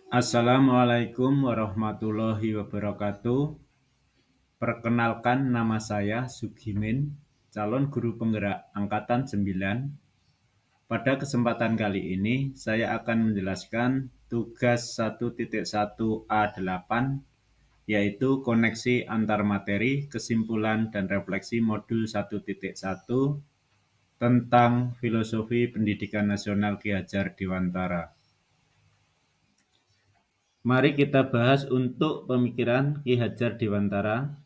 Assalamualaikum warahmatullahi wabarakatuh. Perkenalkan, nama saya Sugimin, calon guru penggerak angkatan 9. Pada kesempatan kali ini, saya akan menjelaskan tugas 1.1 A8, yaitu koneksi antar materi, kesimpulan, dan refleksi modul 1.1 tentang filosofi pendidikan nasional Ki Hajar Dewantara. Mari kita bahas untuk pemikiran Ki Hajar Dewantara.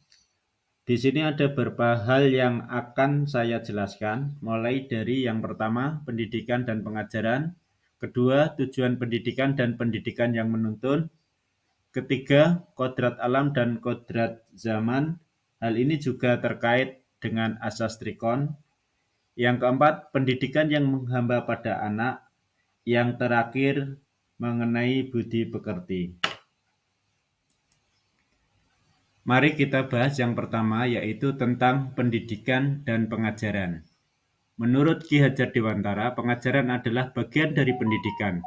Di sini ada beberapa hal yang akan saya jelaskan, mulai dari yang pertama, pendidikan dan pengajaran, kedua, tujuan pendidikan dan pendidikan yang menuntun, ketiga, kodrat alam dan kodrat zaman. Hal ini juga terkait dengan asas trikon. Yang keempat, pendidikan yang menghamba pada anak. Yang terakhir, mengenai budi pekerti. Mari kita bahas yang pertama, yaitu tentang pendidikan dan pengajaran. Menurut Ki Hajar Dewantara, pengajaran adalah bagian dari pendidikan.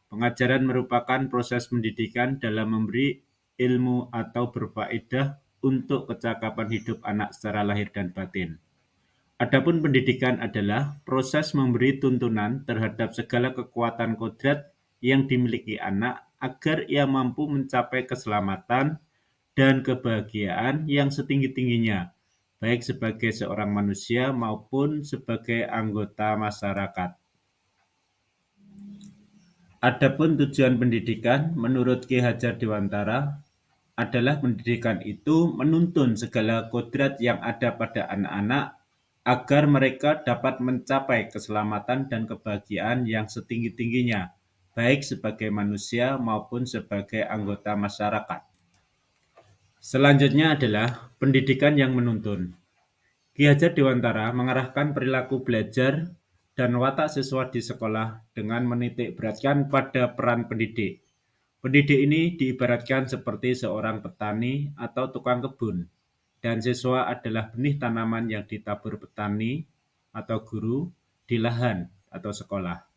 Pengajaran merupakan proses pendidikan dalam memberi ilmu atau berfaedah untuk kecakapan hidup anak secara lahir dan batin. Adapun pendidikan adalah proses memberi tuntunan terhadap segala kekuatan kodrat yang dimiliki anak agar ia mampu mencapai keselamatan dan kebahagiaan yang setinggi-tingginya, baik sebagai seorang manusia maupun sebagai anggota masyarakat. Adapun tujuan pendidikan menurut Ki Hajar Dewantara adalah pendidikan itu menuntun segala kodrat yang ada pada anak-anak agar mereka dapat mencapai keselamatan dan kebahagiaan yang setinggi-tingginya, baik sebagai manusia maupun sebagai anggota masyarakat. Selanjutnya adalah pendidikan yang menuntun. Ki Hajar Dewantara mengarahkan perilaku belajar dan watak siswa di sekolah dengan menitik beratkan pada peran pendidik. Pendidik ini diibaratkan seperti seorang petani atau tukang kebun, dan siswa adalah benih tanaman yang ditabur petani atau guru di lahan atau sekolah.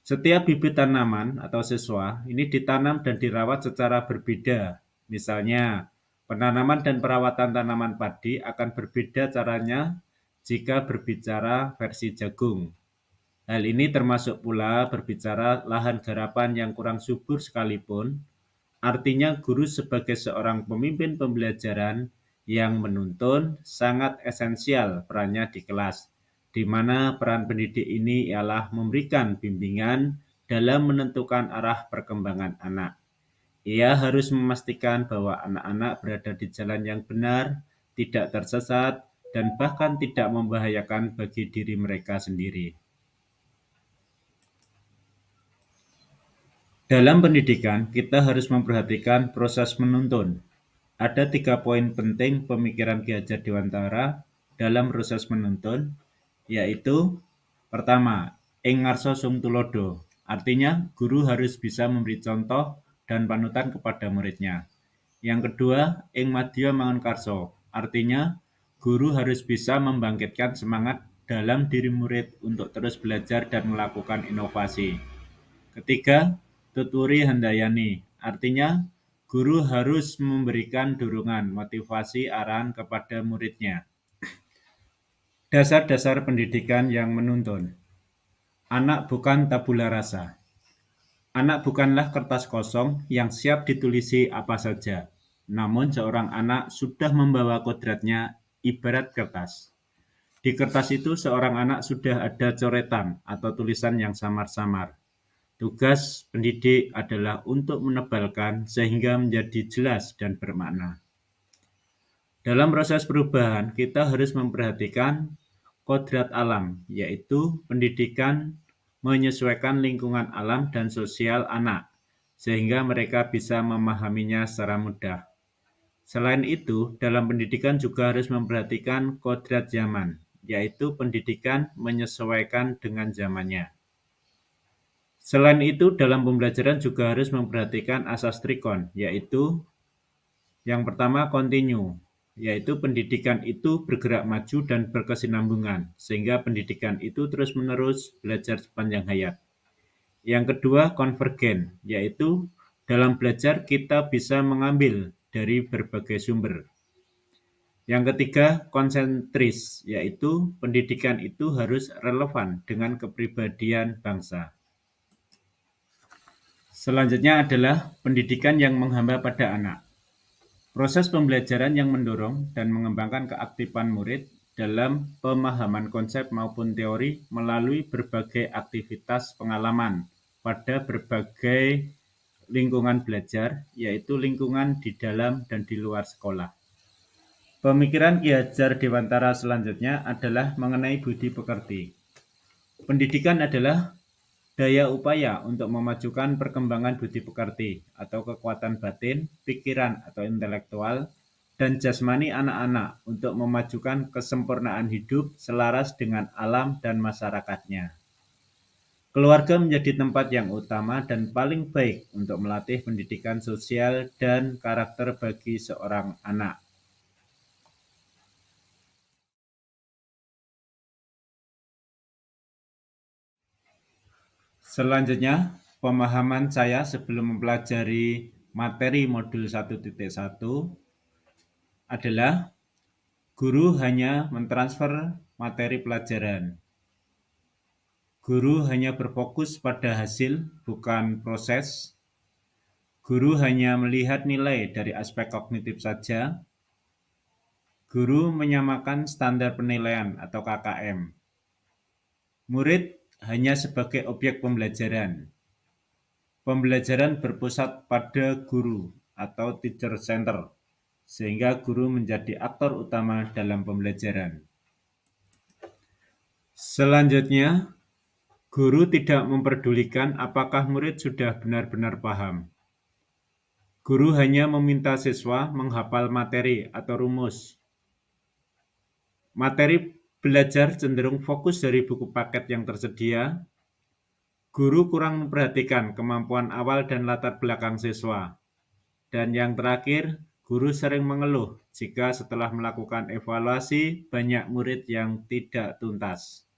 Setiap bibit tanaman atau siswa ini ditanam dan dirawat secara berbeda. Misalnya, penanaman dan perawatan tanaman padi akan berbeda caranya jika berbicara versi jagung. Hal ini termasuk pula berbicara lahan garapan yang kurang subur sekalipun. Artinya guru sebagai seorang pemimpin pembelajaran yang menuntun sangat esensial perannya di kelas, di mana peran pendidik ini ialah memberikan bimbingan dalam menentukan arah perkembangan anak. Ia harus memastikan bahwa anak-anak berada di jalan yang benar, tidak tersesat, dan bahkan tidak membahayakan bagi diri mereka sendiri. Dalam pendidikan, kita harus memperhatikan proses menuntun. Ada 3 poin penting pemikiran Ki Hajar Dewantara dalam proses menuntun, yaitu pertama, ing ngarsa sung tulodo, artinya guru harus bisa memberi contoh dan panutan kepada muridnya. Yang kedua, ing madya mangun karso, artinya guru harus bisa membangkitkan semangat dalam diri murid untuk terus belajar dan melakukan inovasi. Ketiga, tuturi handayani, artinya guru harus memberikan dorongan, motivasi, arahan kepada muridnya. Dasar-dasar pendidikan yang menuntun. Anak bukan tabula rasa. Anak bukanlah kertas kosong yang siap ditulisi apa saja. Namun seorang anak sudah membawa kodratnya ibarat kertas. Di kertas itu seorang anak sudah ada coretan atau tulisan yang samar-samar. Tugas pendidik adalah untuk menebalkan sehingga menjadi jelas dan bermakna. Dalam proses perubahan, kita harus memperhatikan kodrat alam, yaitu pendidikan menyesuaikan lingkungan alam dan sosial anak, sehingga mereka bisa memahaminya secara mudah. Selain itu, dalam pendidikan juga harus memperhatikan kodrat zaman, yaitu pendidikan menyesuaikan dengan zamannya. Selain itu, dalam pembelajaran juga harus memperhatikan asas trikon, yaitu yang pertama kontinu, yaitu pendidikan itu bergerak maju dan berkesinambungan, sehingga pendidikan itu terus-menerus belajar sepanjang hayat. Yang kedua konvergen, yaitu Dalam belajar, kita bisa mengambil dari berbagai sumber. Yang ketiga, konsentris, yaitu pendidikan itu harus relevan dengan kepribadian bangsa. Selanjutnya adalah pendidikan yang menghamba pada anak. Proses pembelajaran yang mendorong dan mengembangkan keaktifan murid dalam pemahaman konsep maupun teori melalui berbagai aktivitas pengalaman pada berbagai lingkungan belajar, yaitu lingkungan di dalam dan di luar sekolah. Pemikiran Ki Hajar Dewantara selanjutnya adalah mengenai budi pekerti. Pendidikan adalah daya upaya untuk memajukan perkembangan budi pekerti atau kekuatan batin, pikiran atau intelektual, dan jasmani anak-anak untuk memajukan kesempurnaan hidup selaras dengan alam dan masyarakatnya. Keluarga menjadi tempat yang utama dan paling baik untuk melatih pendidikan sosial dan karakter bagi seorang anak. Selanjutnya, pemahaman saya sebelum mempelajari materi modul 1.1 adalah guru hanya mentransfer materi pelajaran. Guru hanya berfokus pada hasil, bukan proses. Guru hanya melihat nilai dari aspek kognitif saja. Guru menyamakan standar penilaian atau KKM. Murid hanya sebagai objek pembelajaran. Pembelajaran berpusat pada guru atau teacher center, sehingga guru menjadi aktor utama dalam pembelajaran. Selanjutnya, guru tidak memperdulikan apakah murid sudah benar-benar paham. Guru hanya meminta siswa menghafal materi atau rumus. Materi belajar cenderung fokus dari buku paket yang tersedia. Guru kurang memperhatikan kemampuan awal dan latar belakang siswa. Dan yang terakhir, guru sering mengeluh jika setelah melakukan evaluasi banyak murid yang tidak tuntas.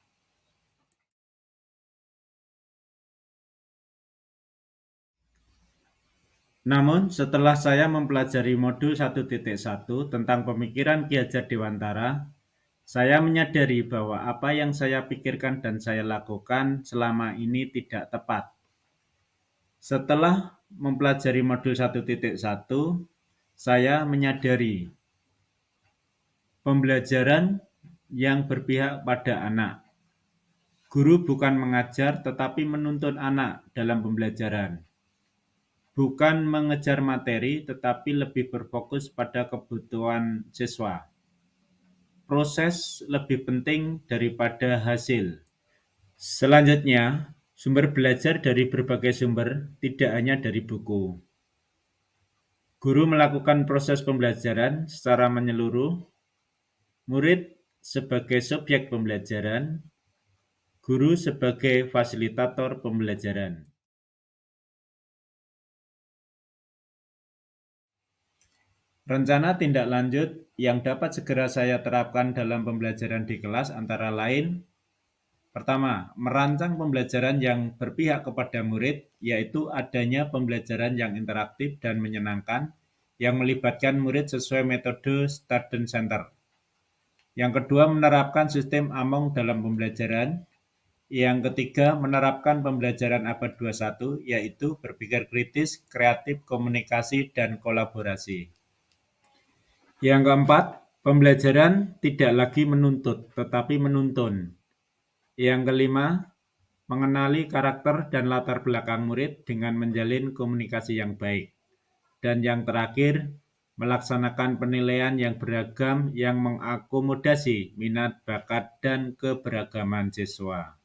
Namun, setelah saya mempelajari modul 1.1 tentang pemikiran Ki Hajar Dewantara, saya menyadari bahwa apa yang saya pikirkan dan saya lakukan selama ini tidak tepat. Setelah mempelajari modul 1.1, saya menyadari pembelajaran yang berpihak pada anak. Guru bukan mengajar tetapi menuntun anak dalam pembelajaran. Bukan mengejar materi tetapi lebih berfokus pada kebutuhan siswa. Proses lebih penting daripada hasil. Selanjutnya, sumber belajar dari berbagai sumber, tidak hanya dari buku. Guru melakukan proses pembelajaran secara menyeluruh, murid sebagai subjek pembelajaran, guru sebagai fasilitator pembelajaran. Rencana tindak lanjut yang dapat segera saya terapkan dalam pembelajaran di kelas antara lain: pertama, merancang pembelajaran yang berpihak kepada murid, yaitu adanya pembelajaran yang interaktif dan menyenangkan, yang melibatkan murid sesuai metode student center. Yang kedua, menerapkan sistem Among dalam pembelajaran. Yang ketiga, menerapkan pembelajaran abad 21, yaitu berpikir kritis, kreatif, komunikasi, dan kolaborasi. Yang keempat, pembelajaran tidak lagi menuntut, tetapi menuntun. Yang kelima, mengenali karakter dan latar belakang murid dengan menjalin komunikasi yang baik. Dan yang terakhir, melaksanakan penilaian yang beragam yang mengakomodasi minat, bakat, dan keberagaman siswa.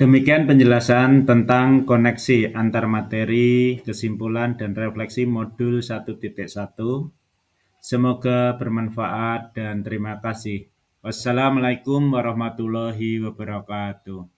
Demikian penjelasan tentang koneksi antar materi, kesimpulan, dan refleksi modul 1.1. Semoga bermanfaat dan terima kasih. Wassalamualaikum warahmatullahi wabarakatuh.